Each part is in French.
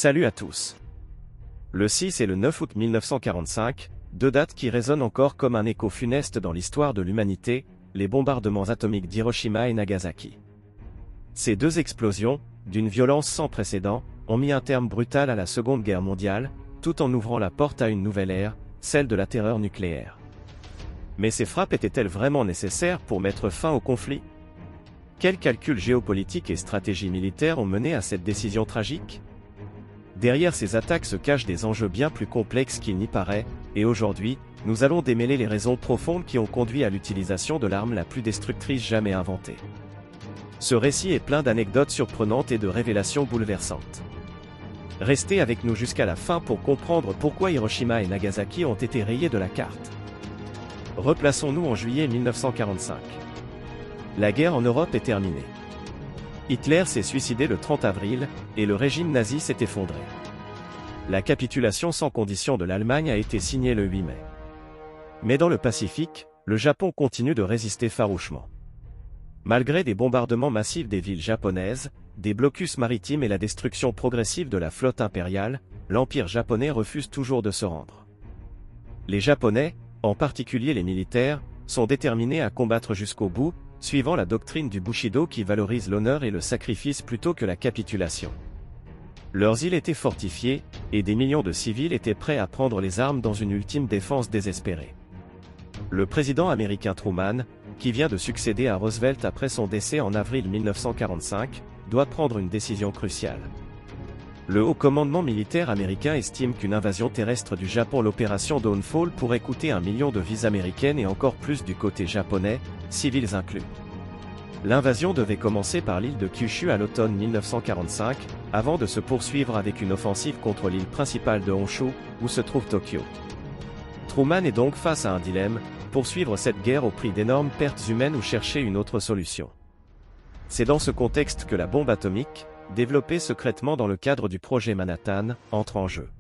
Salut à tous. Le 6 et le 9 août 1945, deux dates qui résonnent encore comme un écho funeste dans l'histoire de l'humanité, les bombardements atomiques d'Hiroshima et Nagasaki. Ces deux explosions, d'une violence sans précédent, ont mis un terme brutal à la Seconde Guerre mondiale, tout en ouvrant la porte à une nouvelle ère, celle de la terreur nucléaire. Mais ces frappes étaient-elles vraiment nécessaires pour mettre fin au conflit? Quels calculs géopolitiques et stratégies militaires ont mené à cette décision tragique? Derrière ces attaques se cachent des enjeux bien plus complexes qu'il n'y paraît, et aujourd'hui, nous allons démêler les raisons profondes qui ont conduit à l'utilisation de l'arme la plus destructrice jamais inventée. Ce récit est plein d'anecdotes surprenantes et de révélations bouleversantes. Restez avec nous jusqu'à la fin pour comprendre pourquoi Hiroshima et Nagasaki ont été rayés de la carte. Replaçons-nous en juillet 1945. La guerre en Europe est terminée. Hitler s'est suicidé le 30 avril, et le régime nazi s'est effondré. La capitulation sans condition de l'Allemagne a été signée le 8 mai. Mais dans le Pacifique, le Japon continue de résister farouchement. Malgré des bombardements massifs des villes japonaises, des blocus maritimes et la destruction progressive de la flotte impériale, l'Empire japonais refuse toujours de se rendre. Les Japonais, en particulier les militaires, sont déterminés à combattre jusqu'au bout, suivant la doctrine du Bushido qui valorise l'honneur et le sacrifice plutôt que la capitulation. Leurs îles étaient fortifiées, et des millions de civils étaient prêts à prendre les armes dans une ultime défense désespérée. Le président américain Truman, qui vient de succéder à Roosevelt après son décès en avril 1945, doit prendre une décision cruciale. Le haut commandement militaire américain estime qu'une invasion terrestre du Japon, l'opération Dawnfall, pourrait coûter 1 million de vies américaines et encore plus du côté japonais, civils inclus. L'invasion devait commencer par l'île de Kyushu à l'automne 1945, avant de se poursuivre avec une offensive contre l'île principale de Honshu, où se trouve Tokyo. Truman est donc face à un dilemme, poursuivre cette guerre au prix d'énormes pertes humaines ou chercher une autre solution. C'est dans ce contexte que la bombe atomique, développée secrètement dans le cadre du projet Manhattan, entre en jeu.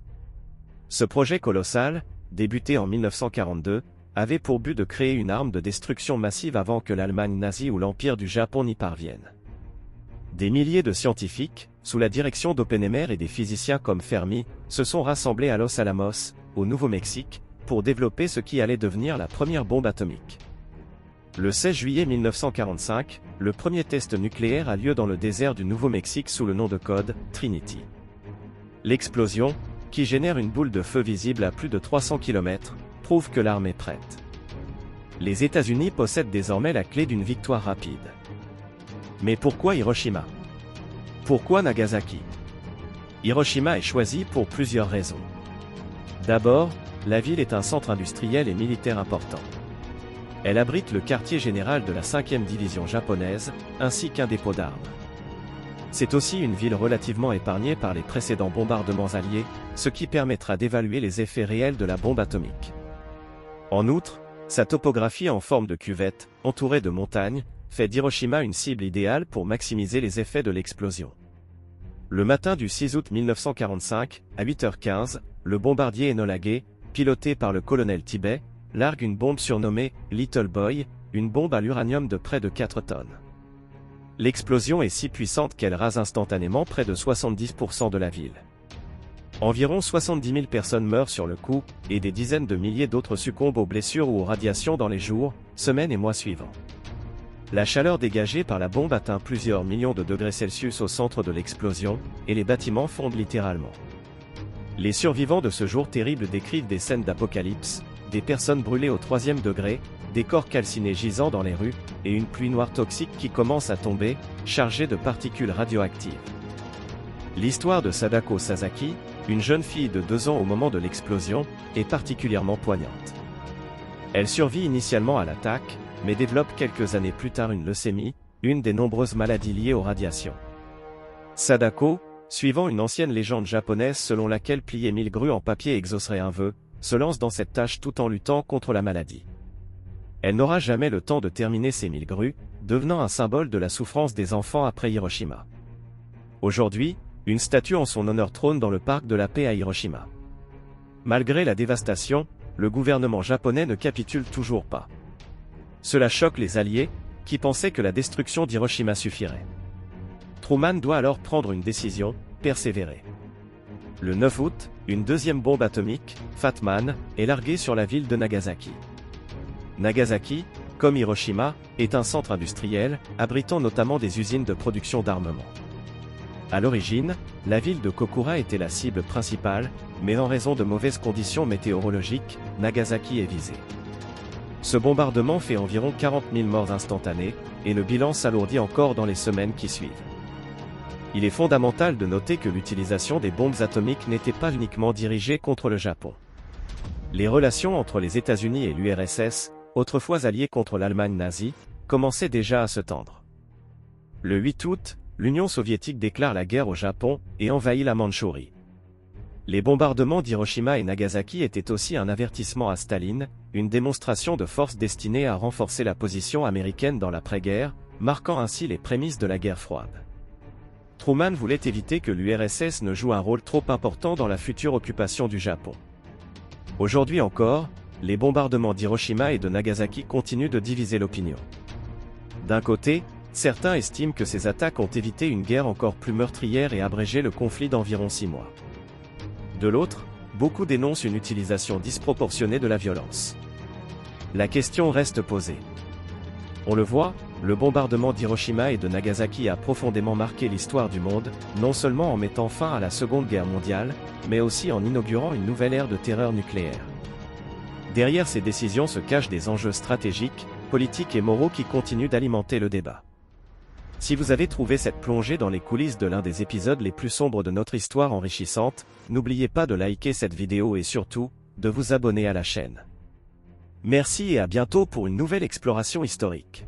Ce projet colossal, débuté en 1942, avait pour but de créer une arme de destruction massive avant que l'Allemagne nazie ou l'Empire du Japon n'y parviennent. Des milliers de scientifiques, sous la direction d'Oppenheimer et des physiciens comme Fermi, se sont rassemblés à Los Alamos, au Nouveau-Mexique, pour développer ce qui allait devenir la première bombe atomique. Le 16 juillet 1945, le premier test nucléaire a lieu dans le désert du Nouveau-Mexique sous le nom de code Trinity. L'explosion, qui génère une boule de feu visible à plus de 300 km, prouve que l'arme est prête. Les États-Unis possèdent désormais la clé d'une victoire rapide. Mais pourquoi Hiroshima? Pourquoi Nagasaki? Hiroshima est choisi pour plusieurs raisons. D'abord, la ville est un centre industriel et militaire important. Elle abrite le quartier général de la 5e division japonaise, ainsi qu'un dépôt d'armes. C'est aussi une ville relativement épargnée par les précédents bombardements alliés, ce qui permettra d'évaluer les effets réels de la bombe atomique. En outre, sa topographie en forme de cuvette, entourée de montagnes, fait d'Hiroshima une cible idéale pour maximiser les effets de l'explosion. Le matin du 6 août 1945, à 8h15, le bombardier Enola Gay, piloté par le colonel Tibet, largue une bombe surnommée « Little Boy », une bombe à l'uranium de près de 4 tonnes. L'explosion est si puissante qu'elle rase instantanément près de 70% de la ville. Environ 70 000 personnes meurent sur le coup, et des dizaines de milliers d'autres succombent aux blessures ou aux radiations dans les jours, semaines et mois suivants. La chaleur dégagée par la bombe atteint plusieurs millions de degrés Celsius au centre de l'explosion, et les bâtiments fondent littéralement. Les survivants de ce jour terrible décrivent des scènes d'apocalypse, des personnes brûlées au 3e degré, des corps calcinés gisant dans les rues, et une pluie noire toxique qui commence à tomber, chargée de particules radioactives. L'histoire de Sadako Sasaki, une jeune fille de 2 ans au moment de l'explosion, est particulièrement poignante. Elle survit initialement à l'attaque, mais développe quelques années plus tard une leucémie, une des nombreuses maladies liées aux radiations. Sadako, suivant une ancienne légende japonaise selon laquelle plier 1000 grues en papier exaucerait un vœu, se lance dans cette tâche tout en luttant contre la maladie. Elle n'aura jamais le temps de terminer ces 1000 grues, devenant un symbole de la souffrance des enfants après Hiroshima. Aujourd'hui, une statue en son honneur trône dans le parc de la paix à Hiroshima. Malgré la dévastation, le gouvernement japonais ne capitule toujours pas. Cela choque les Alliés, qui pensaient que la destruction d'Hiroshima suffirait. Truman doit alors prendre une décision, persévérer. Le 9 août, une deuxième bombe atomique, Fat Man, est larguée sur la ville de Nagasaki. Nagasaki, comme Hiroshima, est un centre industriel, abritant notamment des usines de production d'armement. À l'origine, la ville de Kokura était la cible principale, mais en raison de mauvaises conditions météorologiques, Nagasaki est visée. Ce bombardement fait environ 40 000 morts instantanés, et le bilan s'alourdit encore dans les semaines qui suivent. Il est fondamental de noter que l'utilisation des bombes atomiques n'était pas uniquement dirigée contre le Japon. Les relations entre les États-Unis et l'URSS, autrefois alliés contre l'Allemagne nazie, commençaient déjà à se tendre. Le 8 août, l'Union soviétique déclare la guerre au Japon et envahit la Mandchourie. Les bombardements d'Hiroshima et Nagasaki étaient aussi un avertissement à Staline, une démonstration de force destinée à renforcer la position américaine dans l'après-guerre, marquant ainsi les prémices de la guerre froide. Truman voulait éviter que l'URSS ne joue un rôle trop important dans la future occupation du Japon. Aujourd'hui encore, les bombardements d'Hiroshima et de Nagasaki continuent de diviser l'opinion. D'un côté, certains estiment que ces attaques ont évité une guerre encore plus meurtrière et abrégé le conflit d'environ 6 mois. De l'autre, beaucoup dénoncent une utilisation disproportionnée de la violence. La question reste posée. On le voit, le bombardement d'Hiroshima et de Nagasaki a profondément marqué l'histoire du monde, non seulement en mettant fin à la Seconde Guerre mondiale, mais aussi en inaugurant une nouvelle ère de terreur nucléaire. Derrière ces décisions se cachent des enjeux stratégiques, politiques et moraux qui continuent d'alimenter le débat. Si vous avez trouvé cette plongée dans les coulisses de l'un des épisodes les plus sombres de notre histoire enrichissante, n'oubliez pas de liker cette vidéo et surtout, de vous abonner à la chaîne. Merci et à bientôt pour une nouvelle exploration historique.